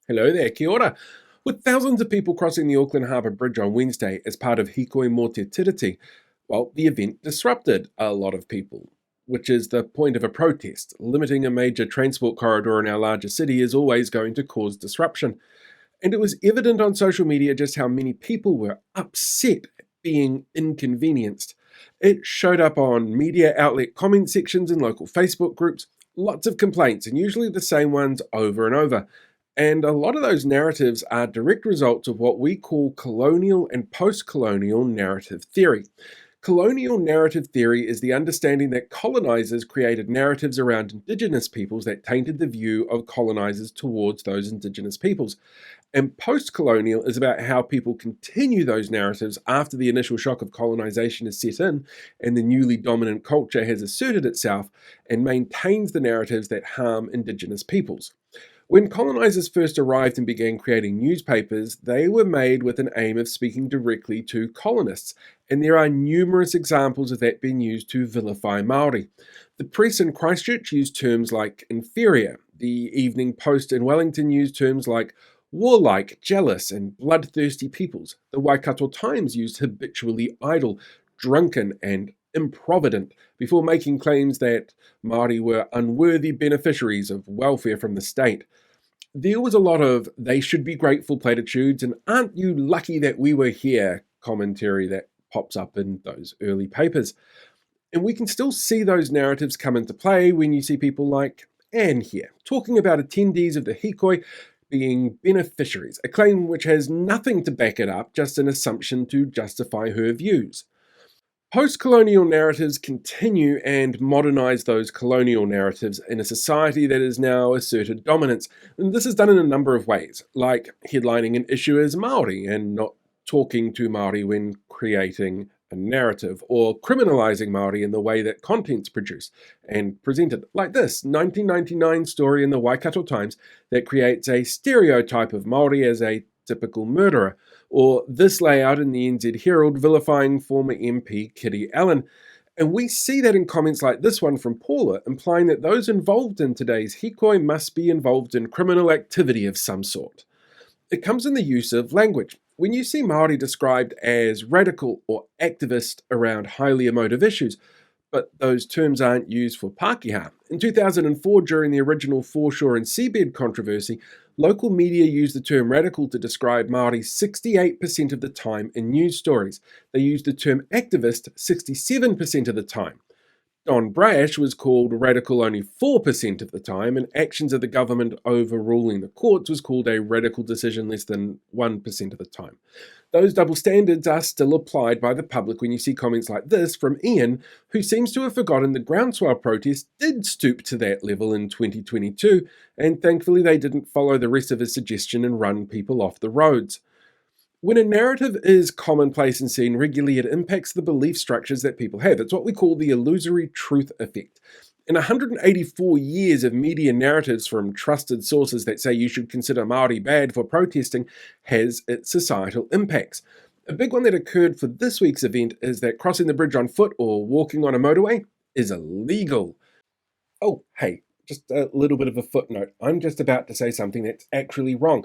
Hello there, kia ora. With thousands of people crossing the Auckland Harbour Bridge on Wednesday as part of Hikoi Mō Te Tiriti, well, the event disrupted a lot of people, which is the point of a protest. Limiting a major transport corridor in our larger city is always going to cause disruption. And it was evident on social media just how many people were upset at being inconvenienced. It showed up on media outlet comment sections in local Facebook groups, lots of complaints, and usually the same ones over and over. And a lot of those narratives are direct results of what we call colonial and post colonial narrative theory. Colonial narrative theory is the understanding that colonizers created narratives around indigenous peoples that tainted the view of colonizers towards those indigenous peoples. And post colonial is about how people continue those narratives after the initial shock of colonization is set in and the newly dominant culture has asserted itself and maintains the narratives that harm indigenous peoples. When colonizers first arrived and began creating newspapers, they were made with an aim of speaking directly to colonists, and there are numerous examples of that being used to vilify Māori. The press in Christchurch used terms like inferior. The Evening Post in Wellington used terms like warlike, jealous, and bloodthirsty peoples. The Waikato Times used habitually idle, drunken, and improvident before making claims that Māori were unworthy beneficiaries of welfare from the state. There was a lot of they should be grateful platitudes and aren't you lucky that we were here commentary that pops up in those early papers. And we can still see those narratives come into play when you see people like Anne here talking about attendees of the Hikoi being beneficiaries, a claim which has nothing to back it up, just an assumption to justify her views. Post colonial narratives continue and modernize those colonial narratives in a society that has now asserted dominance. And this is done in a number of ways, like headlining an issue as Māori and not talking to Māori when creating a narrative, or criminalizing Māori in the way that content's produced and presented, like this 1999 story in the Waikato Times that creates a stereotype of Māori as a typical murderer, or this layout in the NZ Herald vilifying former MP Kitty Allen. And we see that in comments like this one from Paula, implying that those involved in today's hikoi must be involved in criminal activity of some sort. It comes in the use of language. When you see Māori described as radical or activist around highly emotive issues, but those terms aren't used for Pākehā. In 2004, during the original foreshore and seabed controversy, local media used the term radical to describe Māori 68% of the time in news stories. They used the term activist 67% of the time. Don Brash was called radical only 4% of the time, and actions of the government overruling the courts was called a radical decision less than 1% of the time. Those double standards are still applied by the public when you see comments like this from Ian, who seems to have forgotten the groundswell protest did stoop to that level in 2022, and thankfully they didn't follow the rest of his suggestion and run people off the roads. When a narrative is commonplace and seen regularly, it impacts the belief structures that people have. It's what we call the illusory truth effect. In 184 years of media narratives from trusted sources that say you should consider Māori bad for protesting has its societal impacts. A big one that occurred for this week's event is that crossing the bridge on foot or walking on a motorway is illegal. Oh, hey, just a little bit of a footnote. I'm just about to say something that's actually wrong.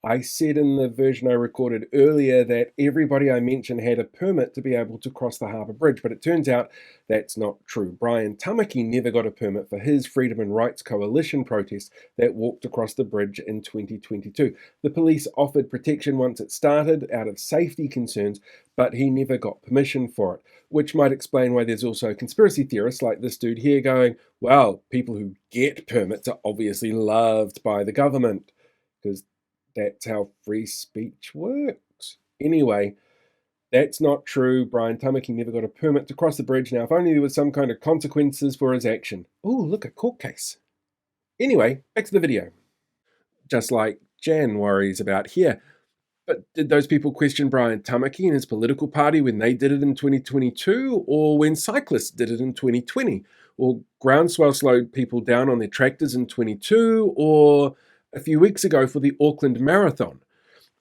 I said in the version I recorded earlier that everybody I mentioned had a permit to be able to cross the Harbour Bridge, but it turns out that's not true. Brian Tamaki never got a permit for his Freedom and Rights Coalition protest that walked across the bridge in 2022. The police offered protection once it started out of safety concerns, but he never got permission for it, which might explain why there's also conspiracy theorists like this dude here going, well, people who get permits are obviously loved by the government, because that's how free speech works. Anyway, that's not true. Brian Tamaki never got a permit to cross the bridge. Now, if only there was some kind of consequences for his action. Oh, look, a court case. Anyway, back to the video. Just like Jan worries about here. But did those people question Brian Tamaki and his political party when they did it in 2022, or when cyclists did it in 2020? Or groundswell slowed people down on their tractors in 22, or a few weeks ago for the Auckland Marathon?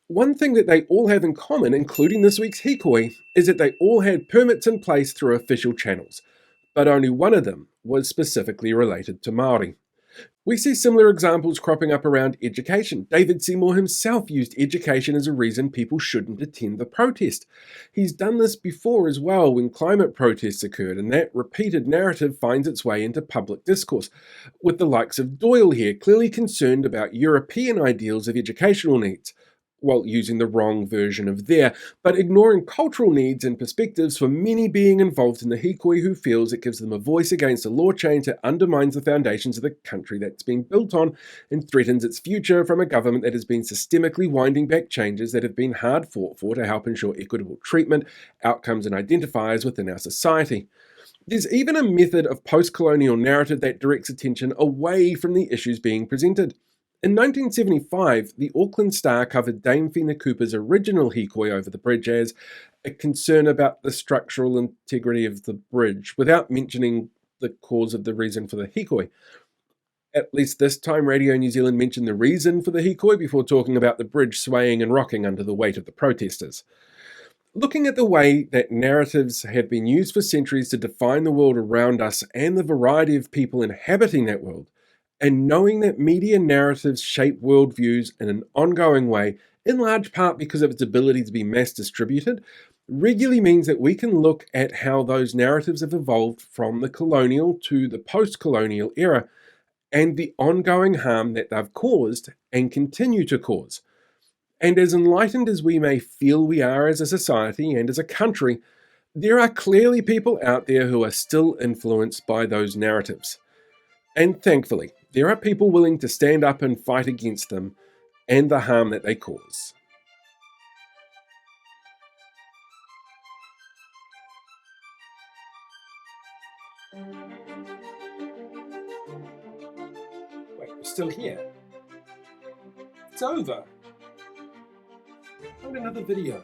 One thing that they all have in common, including this week's hikoi, is that they all had permits in place through official channels, but only one of them was specifically related to Māori. We see similar examples cropping up around education. David Seymour himself used education as a reason people shouldn't attend the protest. He's done this before as well when climate protests occurred, and that repeated narrative finds its way into public discourse, with the likes of Doyle here clearly concerned about European ideals of educational needs, while using the wrong version of their, but ignoring cultural needs and perspectives for many being involved in the Hikoi who feels it gives them a voice against a law change that undermines the foundations of the country that's been built on and threatens its future from a government that has been systemically winding back changes that have been hard fought for to help ensure equitable treatment, outcomes, and identifiers within our society. There's even a method of post-colonial narrative that directs attention away from the issues being presented. In 1975, the Auckland Star covered Dame Fina Cooper's original Hikoi over the bridge as a concern about the structural integrity of the bridge, without mentioning the cause of the reason for the Hikoi. At least this time, Radio New Zealand mentioned the reason for the Hikoi before talking about the bridge swaying and rocking under the weight of the protesters. Looking at the way that narratives have been used for centuries to define the world around us and the variety of people inhabiting that world, and knowing that media narratives shape worldviews in an ongoing way, in large part because of its ability to be mass distributed, regularly means that we can look at how those narratives have evolved from the colonial to the post-colonial era and the ongoing harm that they've caused and continue to cause. And as enlightened as we may feel we are as a society and as a country, there are clearly people out there who are still influenced by those narratives. And thankfully, there are people willing to stand up and fight against them and the harm that they cause. Wait, we're still here. It's over. Find another video.